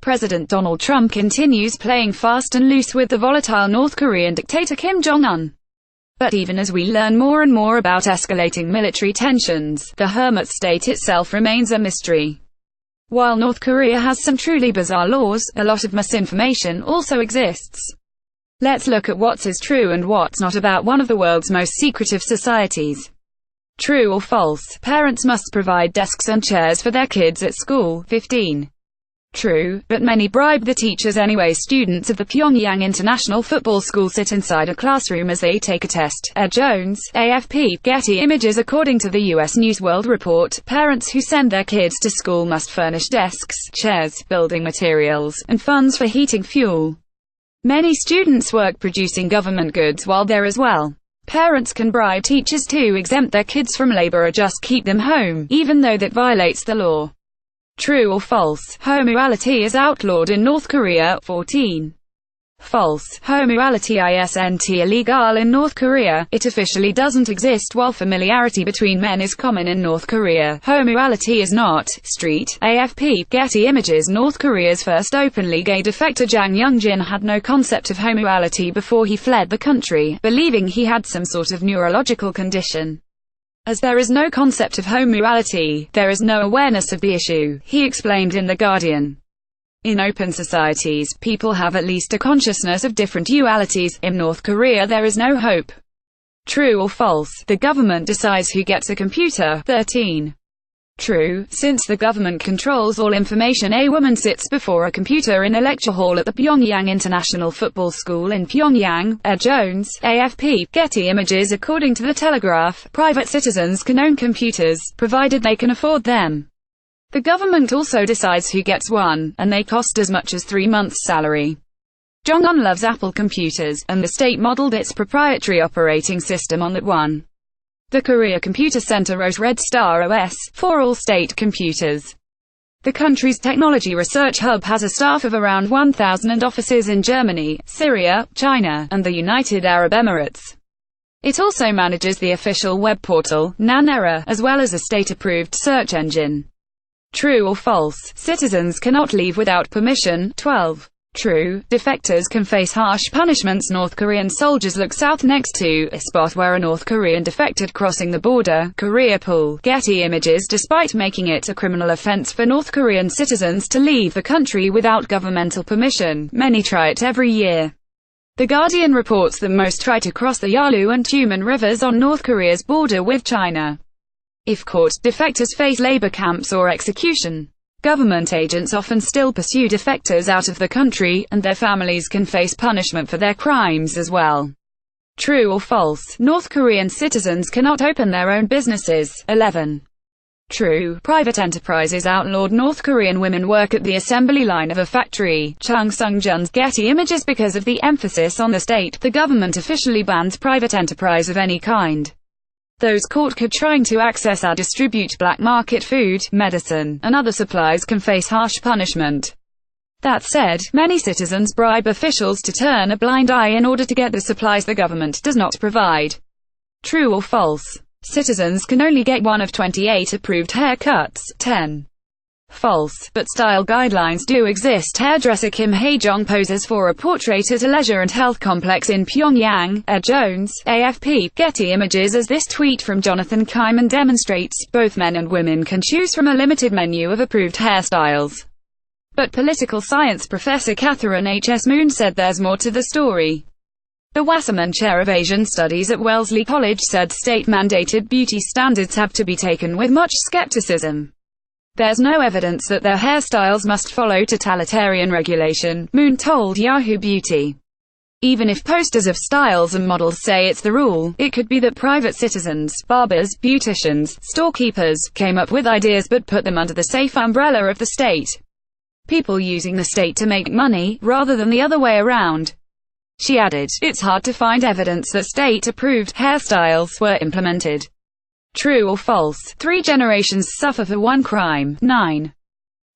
President Donald Trump continues playing fast and loose with the volatile North Korean dictator Kim Jong Un. But even as we learn more and more about escalating military tensions, the hermit state itself remains a mystery. While North Korea has some truly bizarre laws, a lot of misinformation also exists. Let's look at what is true and what's not about one of the world's most secretive societies. True or false? Parents must provide desks and chairs for their kids at school. 15. True, but many bribe the teachers anyway. Students of the Pyongyang International Football School sit inside a classroom as they take a test. Jones, AFP, Getty Images. According to the U.S. News World Report, parents who send their kids to school must furnish desks, chairs, building materials, and funds for heating fuel. Many students work producing government goods while there as well. Parents can bribe teachers to exempt their kids from labor or just keep them home, even though that violates the law. True or false? Homouality is outlawed in North Korea. 14. False. Homouality isn't illegal in North Korea. It officially doesn't exist. While familiarity between men is common in North Korea, homouality is not. Street. AFP. Getty Images. North Korea's first openly gay defector Jang Yeong Jin had no concept of homouality before he fled the country, believing he had some sort of neurological condition. As there is no concept of homouality, there is no awareness of the issue, he explained in The Guardian. In open societies, people have at least a consciousness of different dualities. In North Korea there is no hope. True or false? The government decides who gets a computer. 13. True, since the government controls all information. A woman sits before a computer in a lecture hall at the Pyongyang International Football School in Pyongyang. Jones, AFP, Getty Images. According to The Telegraph, private citizens can own computers, provided they can afford them. The government also decides who gets one, and they cost as much as 3 months' salary. Jong Un loves Apple computers, and the state modeled its proprietary operating system on that one. The Korea Computer Center wrote Red Star OS for all state computers. The country's technology research hub has a staff of around 1,000 and offices in Germany, Syria, China, and the United Arab Emirates. It also manages the official web portal, Nanera, as well as a state-approved search engine. True or false? Citizens cannot leave without permission. 12. True, defectors can face harsh punishments. North Korean soldiers look south next to a spot where a North Korean defected crossing the border, Korea Pool. Getty Images. Despite making it a criminal offense for North Korean citizens to leave the country without governmental permission, many try it every year. The Guardian reports that most try to cross the Yalu and Tumen rivers on North Korea's border with China. If caught, defectors face labor camps or execution. Government agents often still pursue defectors out of the country, and their families can face punishment for their crimes as well. True or false? North Korean citizens cannot open their own businesses. 11. True, private enterprises outlawed. North Korean women work at the assembly line of a factory, Chungsungjun's. Getty Images. Because of the emphasis on the state, the government officially bans private enterprise of any kind. Those caught trying to access or distribute black market food, medicine, and other supplies can face harsh punishment. That said, many citizens bribe officials to turn a blind eye in order to get the supplies the government does not provide. True or false? Citizens can only get one of 28 approved haircuts. 10. False, but style guidelines do exist. Hairdresser Kim Hae-jong poses for a portrait at a leisure and health complex in Pyongyang. Jones, AFP, Getty Images. As this tweet from Jonathan Kyman demonstrates, both men and women can choose from a limited menu of approved hairstyles. But political science professor Catherine H.S. Moon said there's more to the story. The Wasserman Chair of Asian Studies at Wellesley College said state-mandated beauty standards have to be taken with much skepticism. There's no evidence that their hairstyles must follow totalitarian regulation, Moon told Yahoo Beauty. Even if posters of styles and models say it's the rule, it could be that private citizens, barbers, beauticians, storekeepers, came up with ideas but put them under the safe umbrella of the state. People using the state to make money, rather than the other way around. She added, it's hard to find evidence that state-approved hairstyles were implemented. True or false? 3 generations suffer for one crime. 9.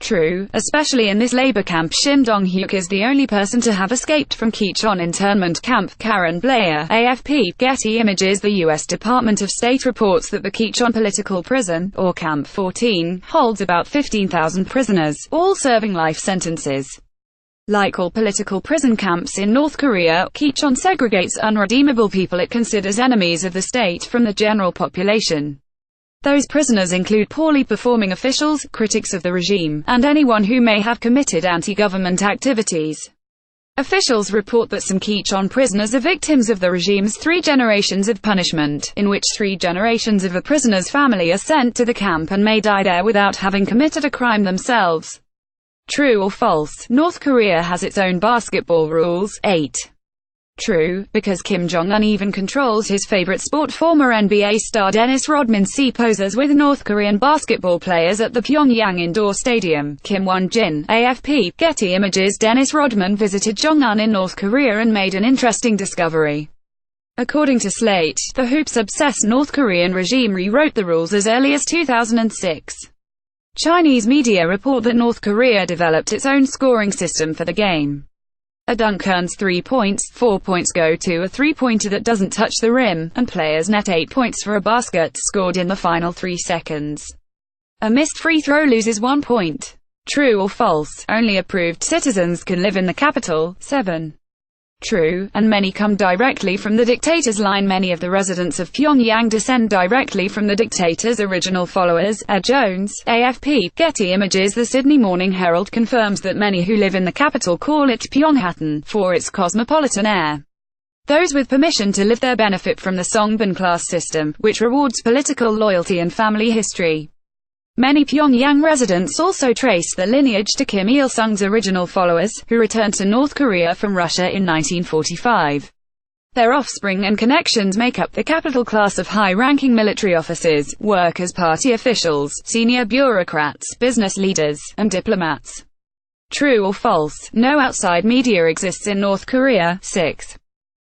True, especially in this labor camp. Kim Jong Un is the only person to have escaped from Kichon internment camp. Karen Blair, AFP, Getty Images. The U.S. Department of State reports that the Kichon political prison, or Camp 14, holds about 15,000 prisoners, all serving life sentences. Like all political prison camps in North Korea, Kichon segregates unredeemable people it considers enemies of the state from the general population. Those prisoners include poorly performing officials, critics of the regime, and anyone who may have committed anti-government activities. Officials report that some Kichon prisoners are victims of the regime's 3 generations of punishment, in which 3 generations of a prisoner's family are sent to the camp and may die there without having committed a crime themselves. True or false? North Korea has its own basketball rules. 8. True, because Kim Jong Un even controls his favorite sport. Former NBA star Dennis Rodman poses with North Korean basketball players at the Pyongyang indoor stadium. Kim Jong Jin, AFP, Getty Images. Dennis Rodman visited Jong Un in North Korea and made an interesting discovery. According to Slate, the hoops-obsessed North Korean regime rewrote the rules as early as 2006. Chinese media report that North Korea developed its own scoring system for the game. A dunk earns 3 points, 4 points go to a three-pointer that doesn't touch the rim, and players net 8 points for a basket scored in the final 3 seconds. A missed free throw loses 1 point. True or false? Only approved citizens can live in the capital. 7. True, and many come directly from the dictator's line. Many of the residents of Pyongyang descend directly from the dictator's original followers. Jones, AFP, Getty Images. The Sydney Morning Herald confirms that many who live in the capital call it Pyonghatan, for its cosmopolitan air. Those with permission to live there benefit from the Songbin class system, which rewards political loyalty and family history. Many Pyongyang residents also trace their lineage to Kim Il-sung's original followers, who returned to North Korea from Russia in 1945. Their offspring and connections make up the capital class of high-ranking military officers, workers' party officials, senior bureaucrats, business leaders, and diplomats. True or false? No outside media exists in North Korea. 6.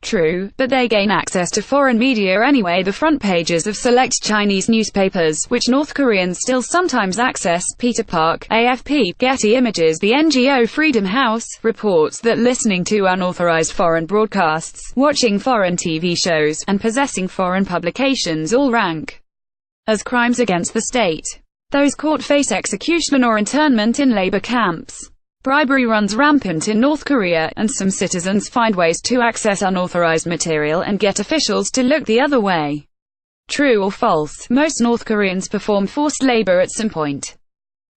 True, but they gain access to foreign media anyway. The front pages of select Chinese newspapers, which North Koreans still sometimes access. Peter Park, AFP, Getty Images. The NGO Freedom House reports that listening to unauthorized foreign broadcasts, watching foreign TV shows, and possessing foreign publications all rank as crimes against the state. Those caught face execution or internment in labor camps. Bribery runs rampant in North Korea, and some citizens find ways to access unauthorized material and get officials to look the other way. True or false? Most North Koreans perform forced labor at some point.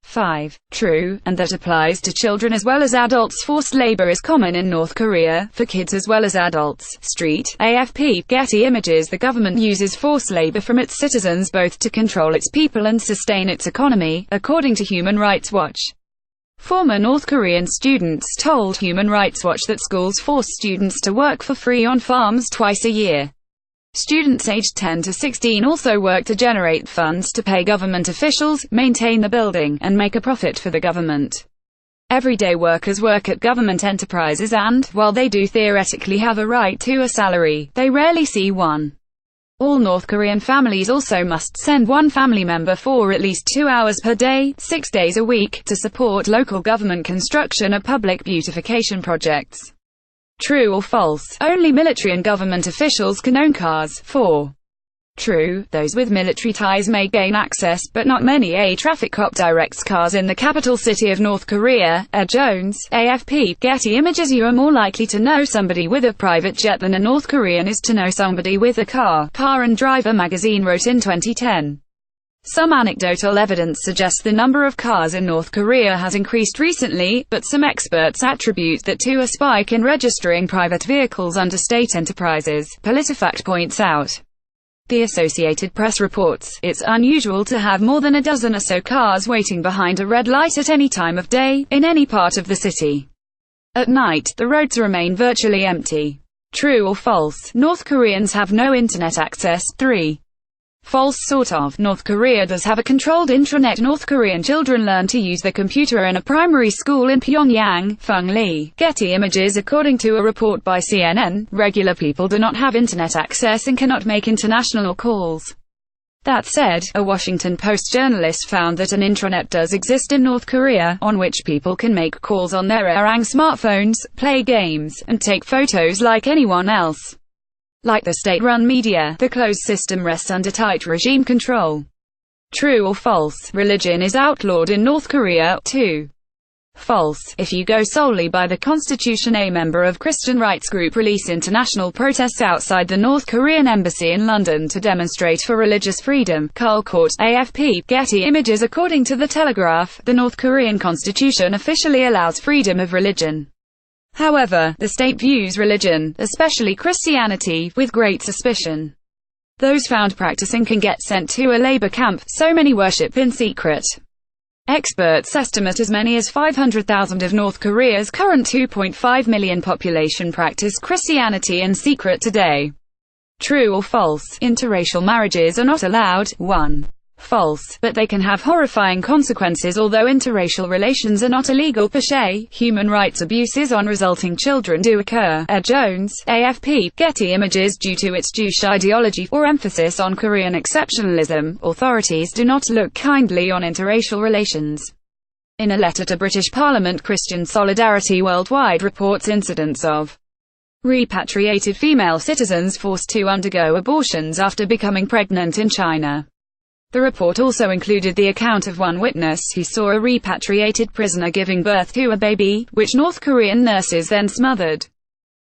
5. True, and that applies to children as well as adults. Forced labor is common in North Korea, for kids as well as adults. Street, AFP, Getty Images. The government uses forced labor from its citizens both to control its people and sustain its economy, according to Human Rights Watch. Former North Korean students told Human Rights Watch that schools force students to work for free on farms twice a year. Students aged 10 to 16 also work to generate funds to pay government officials, maintain the building, and make a profit for the government. Everyday workers work at government enterprises and, while they do theoretically have a right to a salary, they rarely see one. All North Korean families also must send one family member for at least 2 hours per day, 6 days a week, to support local government construction or public beautification projects. True or false? Only military and government officials can own cars. 4. True, those with military ties may gain access, but not many. A traffic cop directs cars in the capital city of North Korea. Jones, AFP, Getty Images. You are more likely to know somebody with a private jet than a North Korean is to know somebody with a car, Car and Driver magazine wrote in 2010. Some anecdotal evidence suggests the number of cars in North Korea has increased recently, but some experts attribute that to a spike in registering private vehicles under state enterprises, PolitiFact points out. The Associated Press reports, it's unusual to have more than a dozen or so cars waiting behind a red light at any time of day, in any part of the city. At night, the roads remain virtually empty. True or false? North Koreans have no internet access. 3. False sort of. North Korea does have a controlled intranet. North Korean children learn to use the computer in a primary school in Pyongyang, Fung-li. Getty Images. According to a report by CNN, regular people do not have internet access and cannot make international calls. That said, a Washington Post journalist found that an intranet does exist in North Korea, on which people can make calls on their Arirang smartphones, play games, and take photos like anyone else. Like the state-run media, the closed system rests under tight regime control. True or false? Religion is outlawed in North Korea. 2. False. If you go solely by the constitution, a member of Christian rights group Release International protests outside the North Korean embassy in London to demonstrate for religious freedom. Karl Court, AFP, Getty Images According to The Telegraph, the North Korean constitution officially allows freedom of religion. However, the state views religion, especially Christianity, with great suspicion. Those found practicing can get sent to a labor camp, so many worship in secret. Experts estimate as many as 500,000 of North Korea's current 2.5 million population practice Christianity in secret today. True or false? Interracial marriages are not allowed. 1. False, but they can have horrifying consequences. Although interracial relations are not illegal per se, human rights abuses on resulting children do occur. Ed Jones, AFP, Getty Images. Due to its Jewish ideology, or emphasis on Korean exceptionalism, authorities do not look kindly on interracial relations. In a letter to British Parliament, Christian Solidarity Worldwide reports incidents of repatriated female citizens forced to undergo abortions after becoming pregnant in China. The report also included the account of one witness who saw a repatriated prisoner giving birth to a baby, which North Korean nurses then smothered.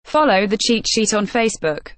Follow the cheat sheet on Facebook.